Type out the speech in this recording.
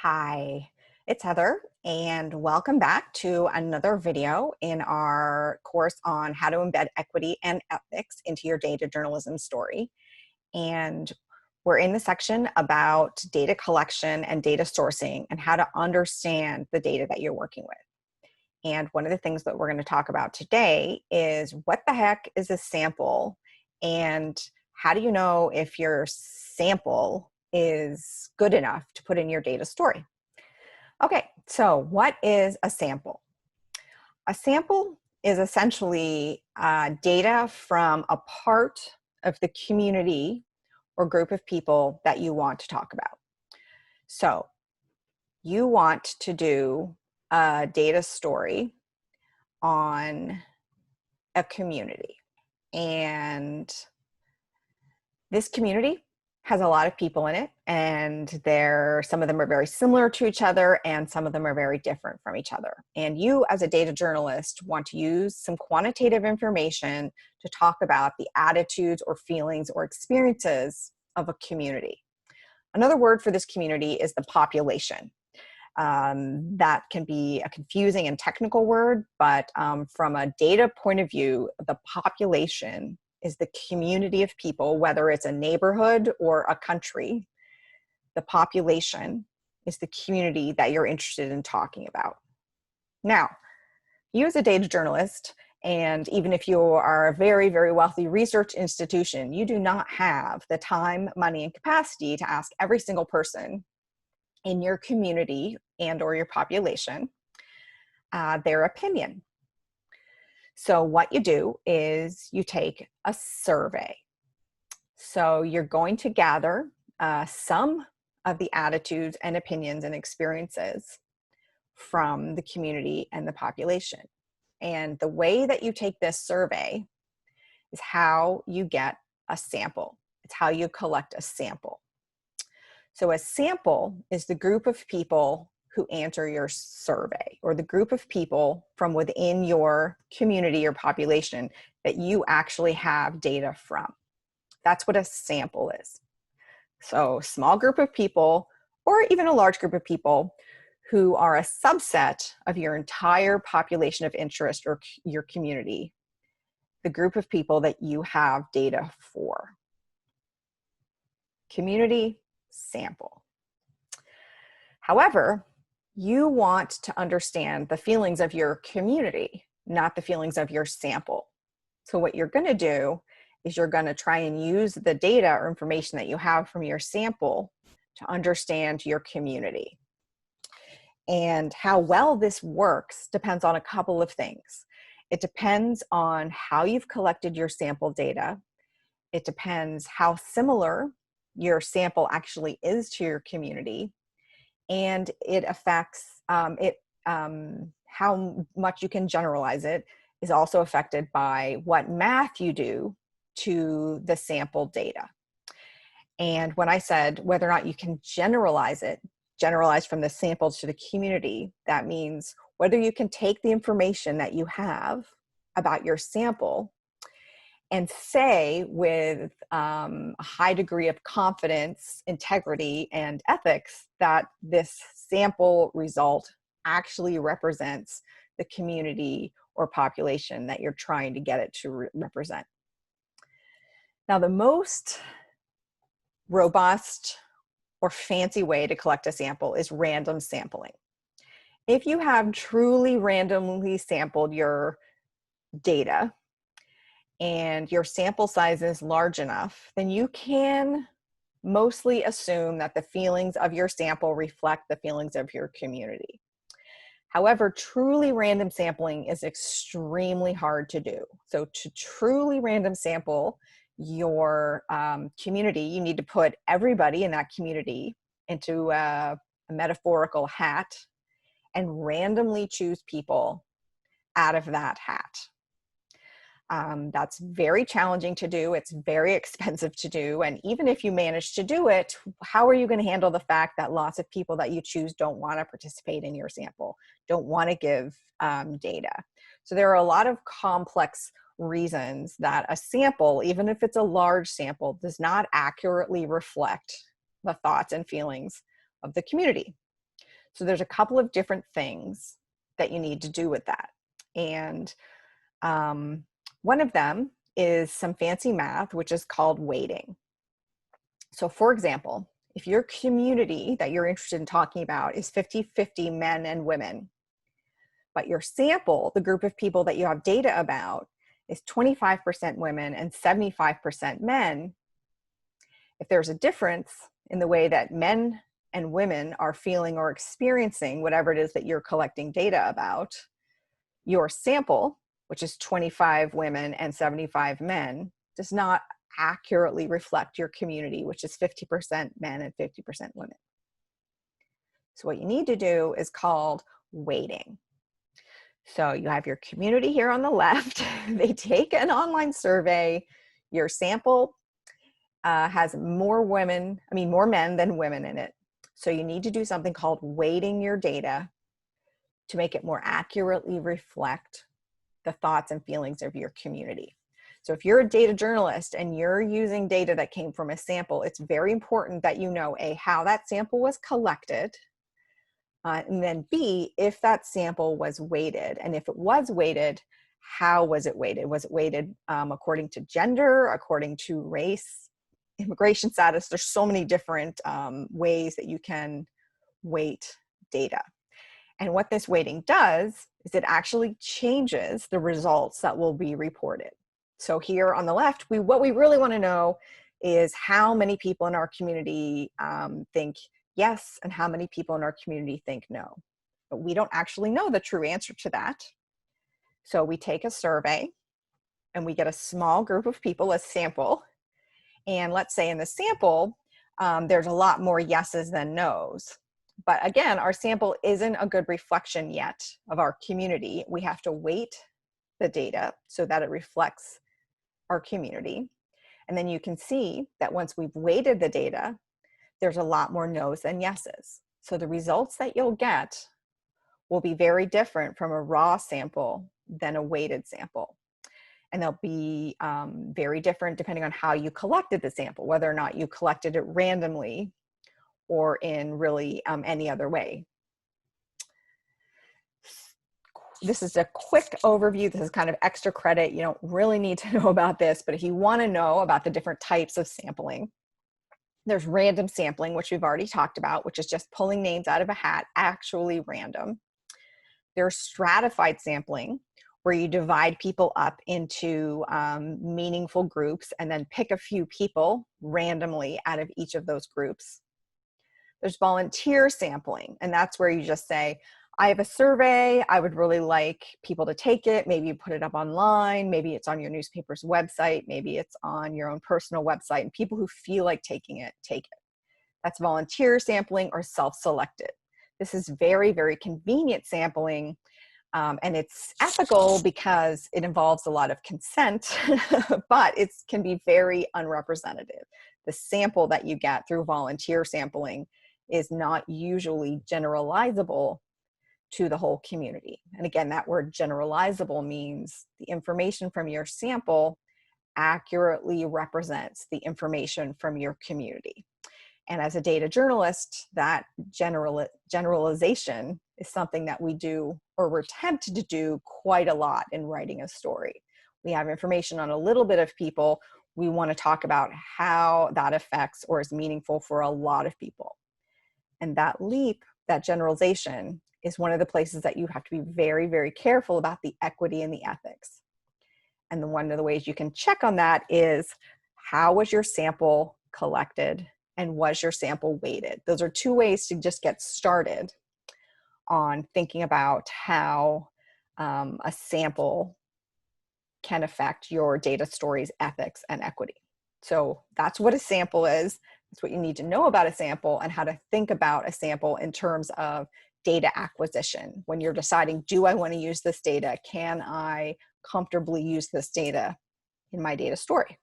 Hi, it's Heather, and welcome back to another video in our course on how to embed equity and ethics into your data journalism story. And we're in the section about data collection and data sourcing and how to understand the data that you're working with. And one of the things that we're going to talk about today is what the heck is a sample, and how do you know if your sample is good enough to put in your data story? Okay, so what is a sample? A sample is essentially data from a part of the community or group of people that you want to talk about. So you want to do a data story on a community, and this community has a lot of people in it, and some of them are very similar to each other and some of them are very different from each other. And you as a data journalist want to use some quantitative information to talk about the attitudes or feelings or experiences of a community. Another word for this community is the population. That can be a confusing and technical word, but from a data point of view, the population is the community of people, whether it's a neighborhood or a country. The population is the community that you're interested in talking about. Now, you as a data journalist, and even if you are a very, very wealthy research institution, you do not have the time, money, and capacity to ask every single person in your community and or your population their opinion. So what you do is you take a survey. So you're going to gather some of the attitudes and opinions and experiences from the community and the population. And the way that you take this survey is how you get a sample. It's how you collect a sample. So a sample is the group of people who answer your survey, or the group of people from within your community or population that you actually have data from. That's what a sample is. So small group of people, or even a large group of people, who are a subset of your entire population of interest or your community, the group of people that you have data for. Community, sample. However, you want to understand the feelings of your community, not the feelings of your sample. So what you're going to do is you're going to try and use the data or information that you have from your sample to understand your community. And how well this works depends on a couple of things. It depends on how you've collected your sample data. It depends how similar your sample actually is to your community. And it affects how much you can generalize it is also affected by what math you do to the sample data. And when I said whether or not you can generalize it, generalize from the sample to the community, that means whether you can take the information that you have about your sample and say with a high degree of confidence, integrity, and ethics that this sample result actually represents the community or population that you're trying to get it to represent. Now, the most robust or fancy way to collect a sample is random sampling. If you have truly randomly sampled your data, and your sample size is large enough, then you can mostly assume that the feelings of your sample reflect the feelings of your community. However, truly random sampling is extremely hard to do. So to truly random sample your community, you need to put everybody in that community into a metaphorical hat and randomly choose people out of that hat. That's very challenging to do. It's very expensive to do. And even if you manage to do it, how are you going to handle the fact that lots of people that you choose don't want to participate in your sample, don't want to give data? So there are a lot of complex reasons that a sample, even if it's a large sample, does not accurately reflect the thoughts and feelings of the community. So there's a couple of different things that you need to do with that. And one of them is some fancy math, which is called weighting. So for example, if your community that you're interested in talking about is 50-50 men and women, but your sample, the group of people that you have data about, is 25% women and 75% men, if there's a difference in the way that men and women are feeling or experiencing whatever it is that you're collecting data about, your sample, which is 25 women and 75 men, does not accurately reflect your community, which is 50% men and 50% women. So what you need to do is called weighting. So you have your community here on the left. They take an online survey. Your sample has more men than women in it. So you need to do something called weighting your data to make it more accurately reflect the thoughts and feelings of your community. So if you're a data journalist and you're using data that came from a sample, it's very important that you know A, how that sample was collected, and then B, if that sample was weighted. And if it was weighted, how was it weighted? Was it weighted according to gender, according to race, immigration status? There's so many different ways that you can weight data. And what this weighting does is it actually changes the results that will be reported. So here on the left, what we really want to know is how many people in our community think yes and how many people in our community think no. But we don't actually know the true answer to that. So we take a survey and we get a small group of people, a sample. And let's say in the sample, there's a lot more yeses than nos. But again, our sample isn't a good reflection yet of our community. We have to weight the data so that it reflects our community. And then you can see that once we've weighted the data, there's a lot more no's than yeses. So the results that you'll get will be very different from a raw sample than a weighted sample. And they'll be very different depending on how you collected the sample, whether or not you collected it randomly or in really any other way. This is a quick overview. This is kind of extra credit. You don't really need to know about this, but if you want to know about the different types of sampling, there's random sampling, which we've already talked about, which is just pulling names out of a hat, actually random. There's stratified sampling, where you divide people up into meaningful groups and then pick a few people randomly out of each of those groups. There's volunteer sampling, and that's where you just say, I have a survey, I would really like people to take it. Maybe you put it up online, maybe it's on your newspaper's website, maybe it's on your own personal website, and people who feel like taking it, take it. That's volunteer sampling or self-selected. This is very, very convenient sampling, and it's ethical because it involves a lot of consent, but it can be very unrepresentative. The sample that you get through volunteer sampling is not usually generalizable to the whole community. And again, that word generalizable means the information from your sample accurately represents the information from your community. And as a data journalist, that generalization is something that we do, or we're tempted to do quite a lot in writing a story. We have information on a little bit of people. We want to talk about how that affects or is meaningful for a lot of people. And that leap, that generalization, is one of the places that you have to be very, very careful about the equity and the ethics. And one of the ways you can check on that is, how was your sample collected and was your sample weighted? Those are two ways to just get started on thinking about how a sample can affect your data story's ethics and equity. So that's what a sample is. That's what you need to know about a sample and how to think about a sample in terms of data acquisition. When you're deciding, do I want to use this data? Can I comfortably use this data in my data story?